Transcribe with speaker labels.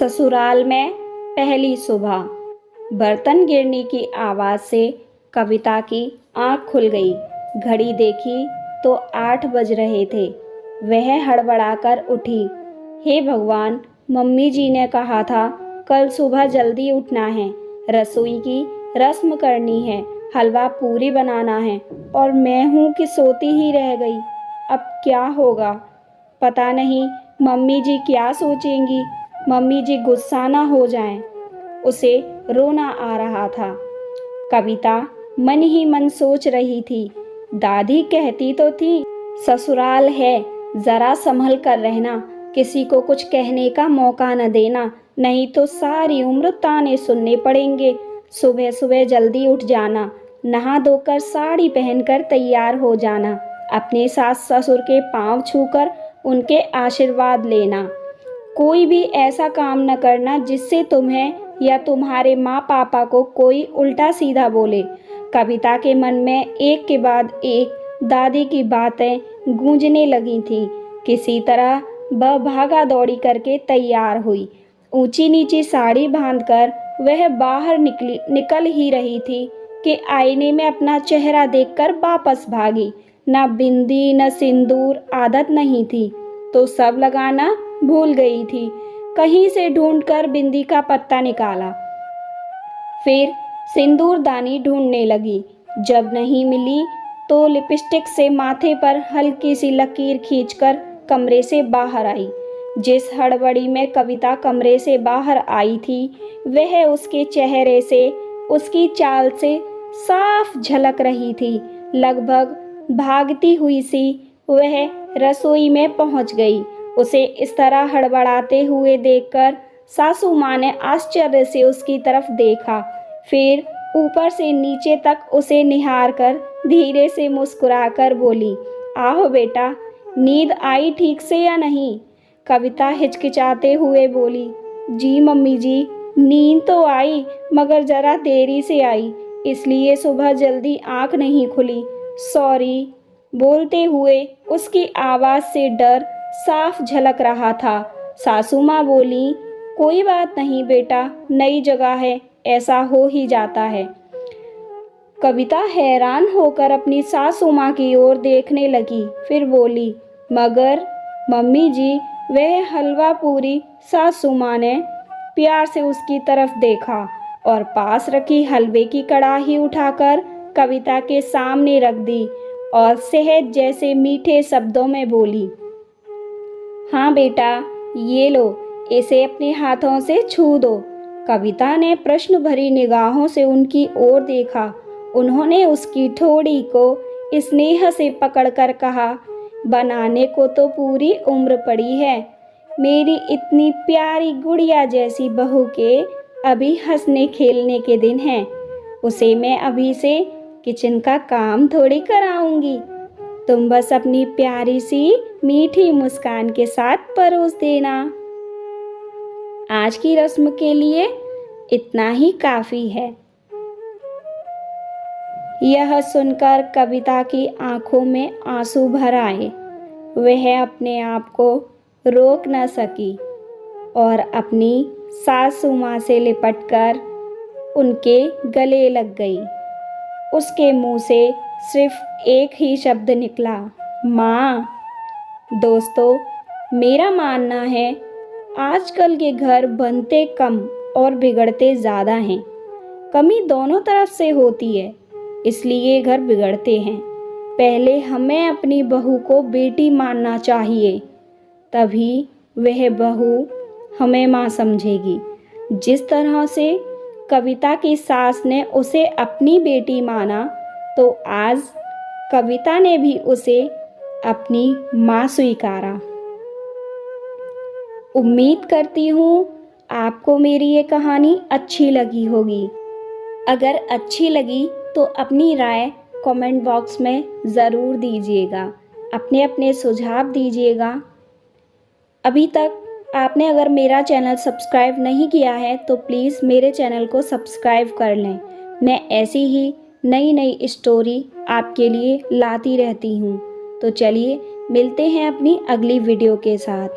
Speaker 1: ससुराल में पहली सुबह। बर्तन गिरने की आवाज़ से कविता की आंख खुल गई। घड़ी देखी तो 8 बज रहे थे। वह हड़बड़ाकर उठी। हे भगवान, मम्मी जी ने कहा था कल सुबह जल्दी उठना है, रसोई की रस्म करनी है, हलवा पूरी बनाना है, और मैं हूँ कि सोती ही रह गई। अब क्या होगा पता नहीं। मम्मी जी क्या सोचेंगी, मम्मी जी गुस्सा ना हो जाएं। उसे रोना आ रहा था। कविता मन ही मन सोच रही थी, दादी कहती तो थी ससुराल है, जरा संभल कर रहना, किसी को कुछ कहने का मौका न देना, नहीं तो सारी उम्र ताने सुनने पड़ेंगे। सुबह सुबह जल्दी उठ जाना, नहा धोकर साड़ी पहनकर तैयार हो जाना, अपने सास ससुर के पांव छूकर उनके आशीर्वाद लेना। कोई भी ऐसा काम न करना जिससे तुम्हें या तुम्हारे माँ पापा को कोई उल्टा सीधा बोले। कविता के मन में एक के बाद एक दादी की बातें गूंजने लगी थीं। किसी तरह वह भागा दौड़ी करके तैयार हुई। ऊंची नीची साड़ी बांधकर वह बाहर निकल ही रही थी कि आईने में अपना चेहरा देखकर वापस भागी। न बिंदी न सिंदूर आदत नहीं थी तो सब लगाना भूल गई थी। कहीं से ढूंढकर बिंदी का पत्ता निकाला, फिर सिंदूरदानी ढूंढने लगी। जब नहीं मिली तो लिपस्टिक से माथे पर हल्की सी लकीर खींचकर कमरे से बाहर आई। जिस हड़बड़ी में कविता कमरे से बाहर आई थी, वह उसके चेहरे से, उसकी चाल से साफ झलक रही थी। लगभग भागती हुई सी वह रसोई में पहुंच गई। उसे इस तरह हड़बड़ाते हुए देखकर सासू माँ ने आश्चर्य से उसकी तरफ देखा, फिर ऊपर से नीचे तक उसे निहार कर धीरे से मुस्कुराकर बोली, आओ बेटा, नींद आई ठीक से या नहीं? कविता हिचकिचाते हुए बोली, जी मम्मी जी, नींद तो आई, मगर जरा देरी से आई, इसलिए सुबह जल्दी आंख नहीं खुली, सॉरी। बोलते हुए उसकी आवाज़ से डर साफ झलक रहा था। सासू माँ बोली, कोई बात नहीं बेटा, नई जगह है, ऐसा हो ही जाता है। कविता हैरान होकर अपनी सासू माँ की ओर देखने लगी, फिर बोली, मगर मम्मी जी, वह हलवा पूरी। सासू माँ ने प्यार से उसकी तरफ देखा और पास रखी हलवे की कड़ाही उठाकर कविता के सामने रख दी और सहज जैसे मीठे शब्दों में बोली, हाँ बेटा, ये लो, इसे अपने हाथों से छू दो। कविता ने प्रश्न भरी निगाहों से उनकी ओर देखा। उन्होंने उसकी ठोड़ी को स्नेह से पकड़कर कहा, बनाने को तो पूरी उम्र पड़ी है, मेरी इतनी प्यारी गुड़िया जैसी बहू के अभी हंसने खेलने के दिन हैं। उसे मैं अभी से किचन का काम थोड़ी कराऊंगी, तुम बस अपनी प्यारी सी मीठी मुस्कान के साथ परोस देना। आज की रस्म के लिए इतना ही काफ़ी है। यह सुनकर कविता की आंखों में आंसू भर आए। वह अपने आप को रोक न सकी और अपनी सासू माँ से लिपटकर उनके गले लग गई। उसके मुंह से सिर्फ एक ही शब्द निकला, माँ। दोस्तों, मेरा मानना है आजकल के घर बनते कम और बिगड़ते ज़्यादा हैं। कमी दोनों तरफ से होती है, इसलिए घर बिगड़ते हैं। पहले हमें अपनी बहू को बेटी मानना चाहिए, तभी वह बहू हमें माँ समझेगी। जिस तरह से कविता की सास ने उसे अपनी बेटी माना, तो आज कविता ने भी उसे अपनी माँ स्वीकारा। उम्मीद करती हूँ आपको मेरी ये कहानी अच्छी लगी होगी। अगर अच्छी लगी तो अपनी राय कमेंट बॉक्स में ज़रूर दीजिएगा, अपने अपने सुझाव दीजिएगा। अभी तक आपने अगर मेरा चैनल सब्सक्राइब नहीं किया है तो प्लीज़ मेरे चैनल को सब्सक्राइब कर लें। मैं ऐसी ही नई नई स्टोरी आपके लिए लाती रहती हूँ। तो चलिए मिलते हैं अपनी अगली वीडियो के साथ।